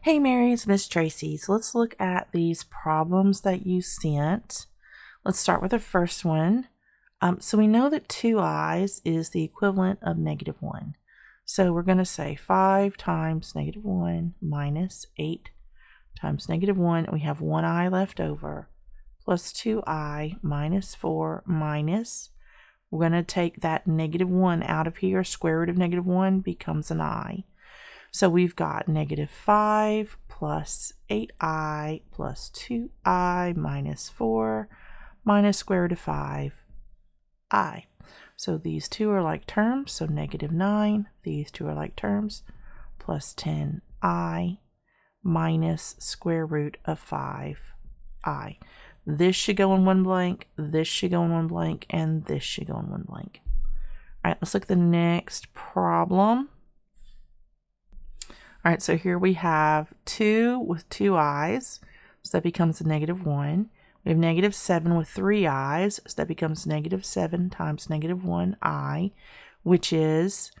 Hey Mary, it's Miss Tracy. So let's look at these problems that you sent. Let's start with the first one. So we know that 2i's is the equivalent of -1. So we're going to say 5 times -1 minus 8 times -1. We have 1i left over, plus 2i minus 4 minus. We're going to take that -1 out of here. Square root of -1 becomes an I. So we've got -5 plus 8i plus 2i minus 4 minus square root of 5i. So these two are like terms, so -9. These two are like terms, plus 10i minus square root of 5i. This should go in one blank, this should go in one blank, and this should go in one blank. All right, let's look at the next problem. All right, so here we have 2 with 2 i's, so that becomes a -1. We have -7 with 3 i's, so that becomes -7 times -1i, which is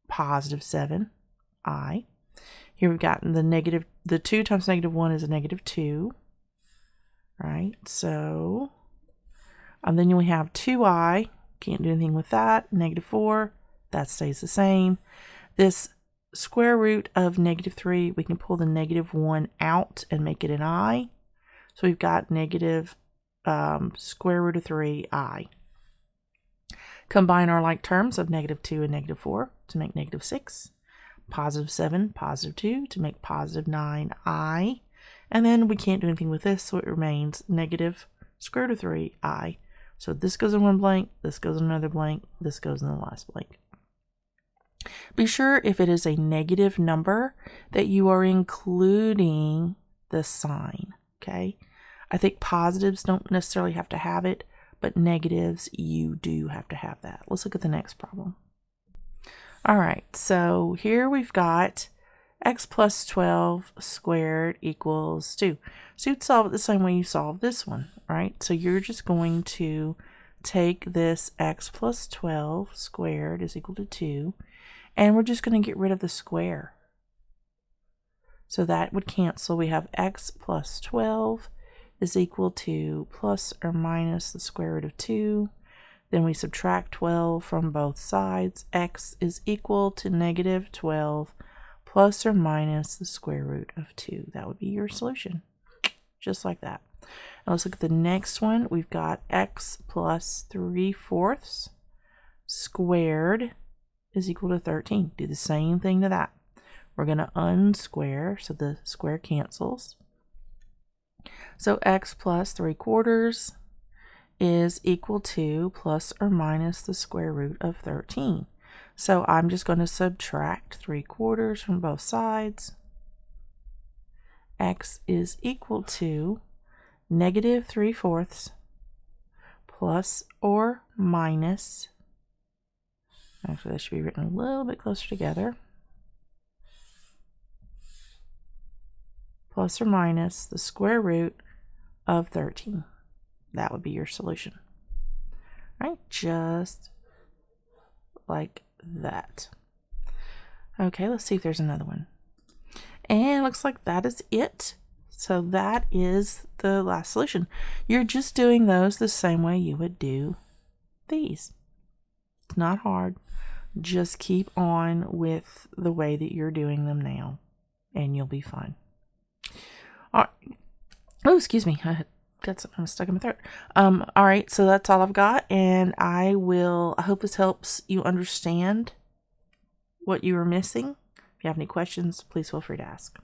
positive 7i. Here we've got the 2 times -1 is a -2, right? So, and then we have 2i, can't do anything with that, -4, that stays the same. This square root of -3, we can pull the -1 out and make it an I. So we've got negative square root of 3i. Combine our like terms of -2 and -4 to make -6. Positive 7, positive 2 to make positive 9i. And then we can't do anything with this, so it remains negative square root of 3i. So this goes in one blank, this goes in another blank, this goes in the last blank. Be sure if it is a negative number that you are including the sign, okay? I think positives don't necessarily have to have it, but negatives, you do have to have that. Let's look at the next problem. All right, so here we've got x plus 12 squared equals 2. So you'd solve it the same way you solve this one, right? So you're just going to take this x plus 12 squared is equal to 2, and we're just going to get rid of the square. So that would cancel. We have x plus 12 is equal to plus or minus the square root of 2. Then we subtract 12 from both sides. X is equal to -12 plus or minus the square root of 2. That would be your solution. Just like that. Now let's look at the next one. We've got x plus 3/4 squared is equal to 13. Do the same thing to that. We're going to unsquare, so the square cancels. So x plus 3/4 is equal to plus or minus the square root of 13. So I'm just going to subtract 3/4 from both sides. X is equal to -3/4 plus or minus, actually that should be written a little bit closer together, plus or minus the square root of 13. That would be your solution. Right? Just like that. Okay, let's see if there's another one. And it looks like that is it. So that is the last solution. You're just doing those the same way you would do these. It's not hard. Just keep on with the way that you're doing them now, and you'll be fine. All right. Oh, excuse me. I got something stuck in my throat. All right, so that's all I've got, and I hope this helps you understand what you were missing. If you have any questions, please feel free to ask.